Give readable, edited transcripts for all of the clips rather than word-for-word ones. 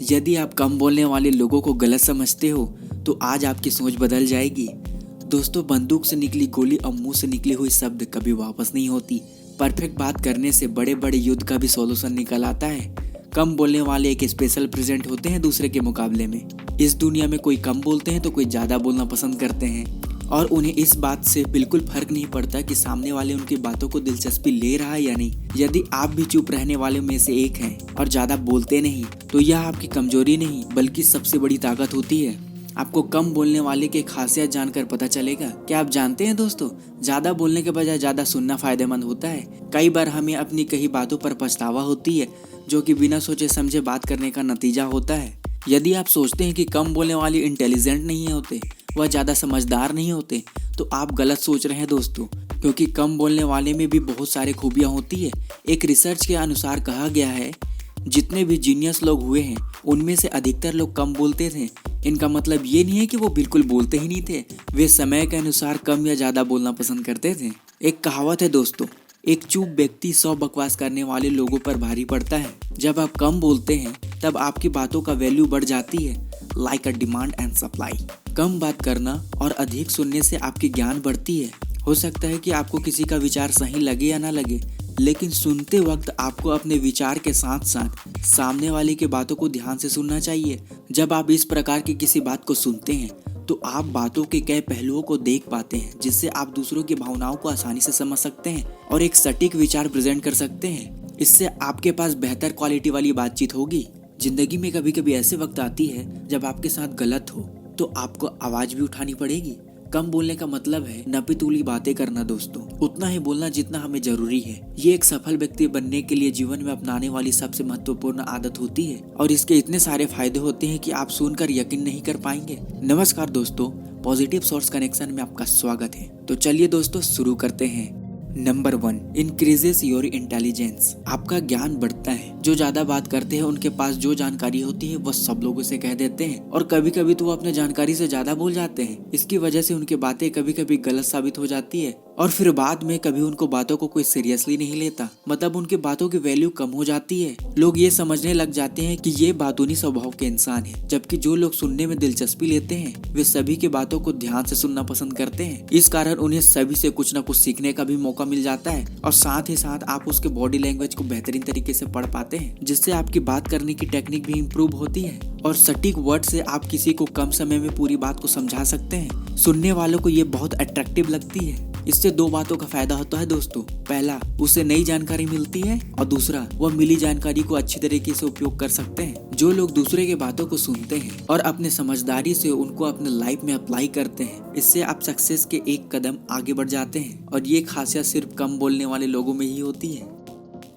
यदि आप कम बोलने वाले लोगों को गलत समझते हो तो आज आपकी सोच बदल जाएगी। दोस्तों, बंदूक से निकली गोली और मुंह से निकली हुई शब्द कभी वापस नहीं होती। परफेक्ट बात करने से बड़े बड़े युद्ध का भी सॉल्यूशन निकल आता है। कम बोलने वाले एक स्पेशल प्रेजेंट होते हैं दूसरे के मुकाबले में। इस दुनिया में कोई कम बोलते हैं तो कोई ज़्यादा बोलना पसंद करते हैं और उन्हें इस बात से बिल्कुल फर्क नहीं पड़ता कि सामने वाले उनकी बातों को दिलचस्पी ले रहा है या नहीं। यदि आप भी चुप रहने वाले में से एक हैं और ज़्यादा बोलते नहीं तो यह आपकी कमजोरी नहीं बल्कि सबसे बड़ी ताकत होती है। आपको कम बोलने वाले की खासियत जानकर पता चलेगा। क्या आप जानते हैं दोस्तों, ज़्यादा बोलने के बजाय ज़्यादा सुनना फायदेमंद होता है। कई बार हमें अपनी कही बातों पर पछतावा होती है जो कि बिना सोचे समझे बात करने का नतीजा होता है। यदि आप सोचते हैं कि कम बोलने वाले इंटेलिजेंट नहीं होते, वह ज़्यादा समझदार नहीं होते, तो आप गलत सोच रहे हैं दोस्तों, क्योंकि कम बोलने वाले में भी बहुत सारी खूबियाँ होती है। एक रिसर्च के अनुसार कहा गया है जितने भी जीनियस लोग हुए हैं उनमें से अधिकतर लोग कम बोलते थे। इनका मतलब ये नहीं है कि वो बिल्कुल बोलते ही नहीं थे, वे समय के अनुसार कम या ज़्यादा बोलना पसंद करते थे। एक कहावत है दोस्तों, एक चुप व्यक्ति 100 बकवास करने वाले लोगों पर भारी पड़ता है। जब आप कम बोलते हैं तब आपकी बातों का वैल्यू बढ़ जाती है, like a demand and supply. कम बात करना और अधिक सुनने से आपकी ज्ञान बढ़ती है। हो सकता है कि आपको किसी का विचार सही लगे या ना लगे, लेकिन सुनते वक्त आपको अपने विचार के साथ साथ सामने वाले की बातों को ध्यान से सुनना चाहिए। जब आप इस प्रकार की किसी बात को सुनते हैं तो आप बातों के कई पहलुओं को देख पाते हैं, जिससे आप दूसरों की भावनाओं को आसानी से समझ सकते हैं और एक सटीक विचार प्रेजेंट कर सकते हैं। इससे आपके पास बेहतर क्वालिटी वाली बातचीत होगी। जिंदगी में कभी कभी ऐसे वक्त आती है जब आपके साथ गलत हो तो आपको आवाज भी उठानी पड़ेगी। कम बोलने का मतलब है नपीतुली बातें करना दोस्तों, उतना ही बोलना जितना हमें जरूरी है। ये एक सफल व्यक्ति बनने के लिए जीवन में अपनाने वाली सबसे महत्वपूर्ण आदत होती है और इसके इतने सारे फायदे होते हैं कि आप सुनकर यकीन नहीं कर पाएंगे। नमस्कार दोस्तों, पॉजिटिव सोर्स कनेक्शन में आपका स्वागत है। तो चलिए दोस्तों शुरू करते हैं। Number 1, increases your intelligence. आपका ज्ञान बढ़ता है। जो ज्यादा बात करते हैं उनके पास जो जानकारी होती है वह सब लोगों से कह देते हैं और कभी कभी तो वो अपने जानकारी से ज्यादा बोल जाते हैं। इसकी वजह से उनकी बातें कभी कभी गलत साबित हो जाती है और फिर बाद में कभी उनको बातों को कोई सीरियसली नहीं लेता, मतलब उनकी बातों की वैल्यू कम हो जाती है। लोग ये समझने लग जाते हैं कि ये बातूनी स्वभाव के इंसान है, जबकि जो लोग सुनने में दिलचस्पी लेते हैं वे सभी की बातों को ध्यान से सुनना पसंद करते हैं। इस कारण उन्हें सभी से कुछ न कुछ सीखने का भी मौका मिल जाता है और साथ ही साथ आप उसके बॉडी लैंग्वेज को बेहतरीन तरीके से पढ़ पाते हैं, जिससे आपकी बात करने की टेक्निक भी इम्प्रूव होती है और सटीक वर्ड से आप किसी को कम समय में पूरी बात को समझा सकते हैं। सुनने वालों को ये बहुत अट्रैक्टिव लगती है। इससे दो बातों का फायदा होता है दोस्तों। पहला, उसे नई जानकारी मिलती है और दूसरा, वह मिली जानकारी को अच्छी तरीके से उपयोग कर सकते हैं। जो लोग दूसरे की बातों को सुनते हैं और अपने समझदारी से उनको अपने लाइफ में अप्लाई करते हैं, इससे आप सक्सेस के एक कदम आगे बढ़ जाते हैं और ये खासियत सिर्फ कम बोलने वाले लोगों में ही होती है।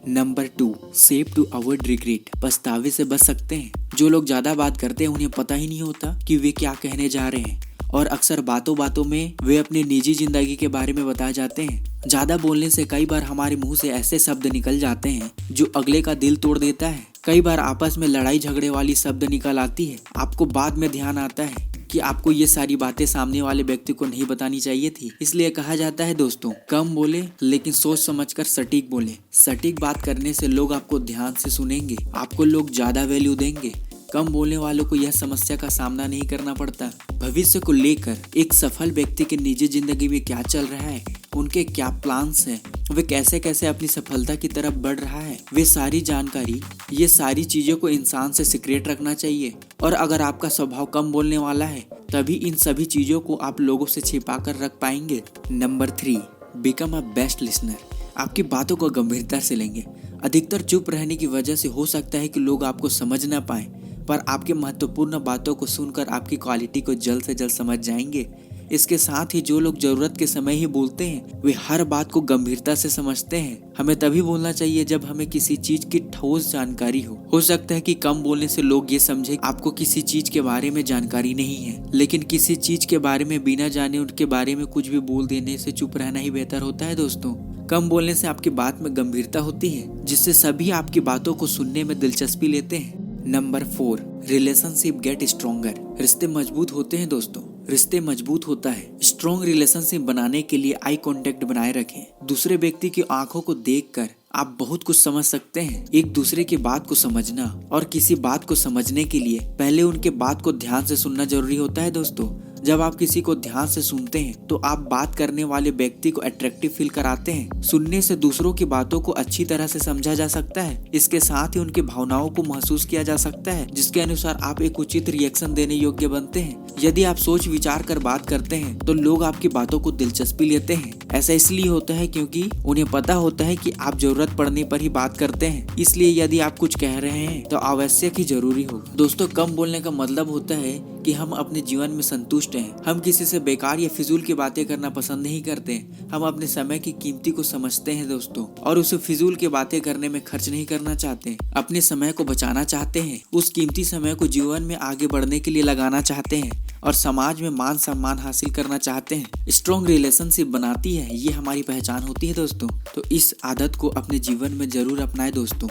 Number 2, save to avoid regret. पछतावे से बच सकते हैं। जो लोग ज्यादा बात करते हैं उन्हें पता ही नहीं होता कि वे क्या कहने जा रहे हैं और अक्सर बातों बातों में वे अपनी निजी जिंदगी के बारे में बता जाते हैं। ज्यादा बोलने से कई बार हमारे मुंह से ऐसे शब्द निकल जाते हैं जो अगले का दिल तोड़ देता है। कई बार आपस में लड़ाई झगड़े वाली शब्द निकल आती है। आपको बाद में ध्यान आता है कि आपको ये सारी बातें सामने वाले व्यक्ति को नहीं बतानी चाहिए थी। इसलिए कहा जाता है दोस्तों, कम बोले लेकिन सोच समझकर सटीक बोले। सटीक बात करने से लोग आपको ध्यान से सुनेंगे, आपको लोग ज्यादा वैल्यू देंगे। कम बोलने वालों को यह समस्या का सामना नहीं करना पड़ता। भविष्य को लेकर एक सफल व्यक्ति की निजी जिंदगी में क्या चल रहा है, उनके क्या प्लान्स हैं, वे कैसे कैसे अपनी सफलता की तरफ बढ़ रहा है, वे सारी जानकारी, ये सारी चीजों को इंसान से सीक्रेट रखना चाहिए। और अगर आपका स्वभाव कम बोलने वाला है तभी इन सभी चीजों को आप लोगों से छिपा कर रख पाएंगे। Number 3, become a best listener. आपकी बातों को गंभीरता से लेंगे। अधिकतर चुप रहने की वजह से हो सकता है कि लोग आपको समझ ना पाए, पर आपके महत्वपूर्ण बातों को सुनकर आपकी क्वालिटी को जल्द से जल्द समझ जाएंगे। इसके साथ ही जो लोग जरूरत के समय ही बोलते हैं वे हर बात को गंभीरता से समझते हैं। हमें तभी बोलना चाहिए जब हमें किसी चीज की ठोस जानकारी हो सकता है कि कम बोलने से लोग ये समझे आपको किसी चीज के बारे में जानकारी नहीं है, लेकिन किसी चीज के बारे में बिना जाने उनके बारे में कुछ भी बोल देने से चुप रहना ही बेहतर होता है दोस्तों। कम बोलने से आपकी बात में गंभीरता होती है, जिससे सभी आपकी बातों को सुनने में दिलचस्पी लेते हैं। Number 4, relationship get stronger. रिश्ते मजबूत होते हैं दोस्तों, रिश्ते मजबूत होता है। स्ट्रॉन्ग रिलेशनशिप बनाने के लिए आई कांटेक्ट बनाए रखें। दूसरे व्यक्ति की आंखों को देखकर आप बहुत कुछ समझ सकते हैं। एक दूसरे की बात को समझना और किसी बात को समझने के लिए पहले उनके बात को ध्यान से सुनना जरूरी होता है दोस्तों। जब आप किसी को ध्यान से सुनते हैं तो आप बात करने वाले व्यक्ति को अट्रैक्टिव फील कराते हैं। सुनने से दूसरों की बातों को अच्छी तरह से समझा जा सकता है। इसके साथ ही उनकी भावनाओं को महसूस किया जा सकता है, जिसके अनुसार आप एक उचित रिएक्शन देने योग्य बनते हैं। यदि आप सोच विचार कर बात करते हैं तो लोग आपकी बातों को दिलचस्पी लेते हैं। ऐसा इसलिए होता है क्योंकि उन्हें पता होता है कि आप जरूरत पड़ने पर ही बात करते हैं। इसलिए यदि आप कुछ कह रहे हैं तो आवश्यक ही जरूरी होगा। दोस्तों, कम बोलने का मतलब होता है कि हम अपने जीवन में संतुष्ट हैं। हम किसी से बेकार या फिजूल की बातें करना पसंद नहीं करते। हम अपने समय की कीमती को समझते हैं दोस्तों, और उसे फिजूल की बातें करने में खर्च नहीं करना चाहते। अपने समय को बचाना चाहते हैं। उस कीमती समय को जीवन में आगे बढ़ने के लिए लगाना चाहते हैं और समाज में मान सम्मान हासिल करना चाहते हैं। स्ट्रॉन्ग रिलेशनशिप बनाती है, ये हमारी पहचान होती है दोस्तों। तो इस आदत को अपने जीवन में जरूर अपनाएं दोस्तों।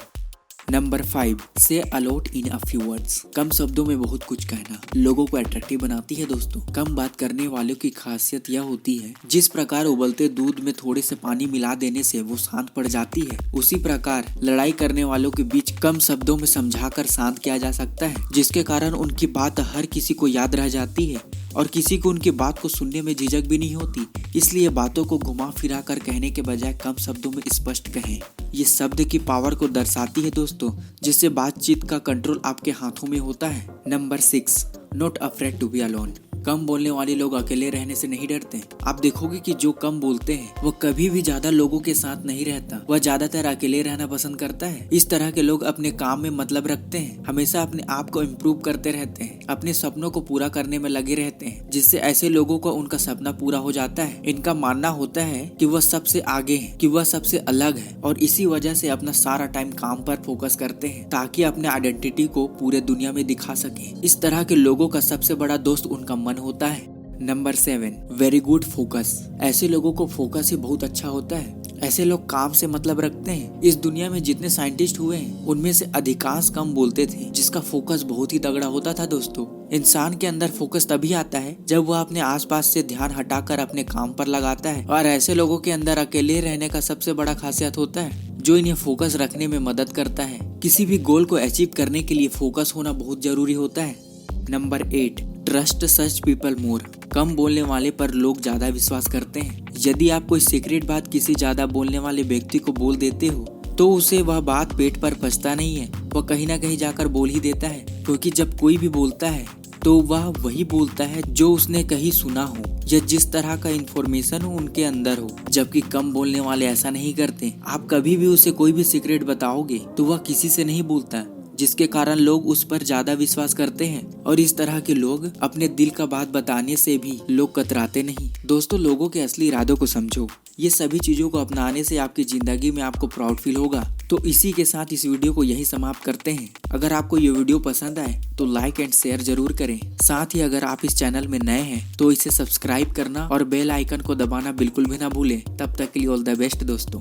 Number 5, say a lot in a few words. कम शब्दों में बहुत कुछ कहना लोगों को अट्रैक्टिव बनाती है दोस्तों। कम बात करने वालों की खासियत यह होती है, जिस प्रकार उबलते दूध में थोड़े से पानी मिला देने से वो शांत पड़ जाती है, उसी प्रकार लड़ाई करने वालों के बीच कम शब्दों में समझाकर शांत किया जा सकता है, जिसके कारण उनकी बात हर किसी को याद रह जाती है और किसी को उनकी बात को सुनने में झिझक भी नहीं होती। इसलिए बातों को घुमा फिरा कर कहने के बजाय कम शब्दों में स्पष्ट कहें। ये शब्द की पावर को दर्शाती है दोस्तों, जिससे बातचीत का कंट्रोल आपके हाथों में होता है। Number 6, not afraid to be alone. कम बोलने वाले लोग अकेले रहने से नहीं डरते। आप देखोगे कि जो कम बोलते हैं वो कभी भी ज्यादा लोगों के साथ नहीं रहता। वह ज्यादातर अकेले रहना पसंद करता है। इस तरह के लोग अपने काम में मतलब रखते हैं, हमेशा अपने आप को इम्प्रूव करते रहते हैं, अपने सपनों को पूरा करने में लगे रहते हैं, जिससे ऐसे लोगों को उनका सपना पूरा हो जाता है। इनका मानना होता है कि वह सबसे आगे है, कि वह सबसे अलग है, और इसी वजह से अपना सारा टाइम काम पर फोकस करते हैं ताकि अपने आइडेंटिटी को पूरे दुनिया में दिखा सके। इस तरह के लोगों का सबसे बड़ा दोस्त उनका मन होता है। Number 7, very good focus. ऐसे लोगों को फोकस ही बहुत अच्छा होता है। ऐसे लोग काम से मतलब रखते हैं। इस दुनिया में जितने साइंटिस्ट हुए हैं उनमें से अधिकांश कम बोलते थे, जिसका फोकस बहुत ही तगड़ा होता था दोस्तों। इंसान के अंदर फोकस तभी आता है जब वह अपने आसपास से ध्यान हटाकर अपने काम पर लगाता है, और ऐसे लोगों के अंदर अकेले रहने का सबसे बड़ा खासियत होता है, जो इन्हें फोकस रखने में मदद करता है। किसी भी गोल को अचीव करने के लिए फोकस होना बहुत जरूरी होता है। Number 8, trust such people more. कम बोलने वाले पर लोग ज्यादा विश्वास करते हैं। यदि आप कोई सीक्रेट बात किसी ज्यादा बोलने वाले व्यक्ति को बोल देते हो तो उसे वह बात पेट पर पचता नहीं है, वह कहीं ना कहीं जाकर बोल ही देता है। क्योंकि जब कोई भी बोलता है तो वह वही बोलता है जो उसने कहीं सुना हो या जिस तरह का इन्फॉर्मेशन हो उनके अंदर हो। जबकि कम बोलने वाले ऐसा नहीं करते। आप कभी भी उसे कोई भी सीक्रेट बताओगे तो वह किसी से नहीं बोलता, जिसके कारण लोग उस पर ज्यादा विश्वास करते हैं, और इस तरह के लोग अपने दिल का बात बताने से भी लोग कतराते नहीं। दोस्तों, लोगों के असली इरादों को समझो। ये सभी चीजों को अपनाने से आपकी जिंदगी में आपको प्राउड फील होगा। तो इसी के साथ इस वीडियो को यही समाप्त करते हैं। अगर आपको ये वीडियो पसंद आए तो लाइक एंड शेयर जरूर करें। साथ ही अगर आप इस चैनल में नए हैं तो इसे सब्सक्राइब करना और बेल आइकन को दबाना बिल्कुल भी ना भूलें। तब तक के लिए ऑल द बेस्ट दोस्तों।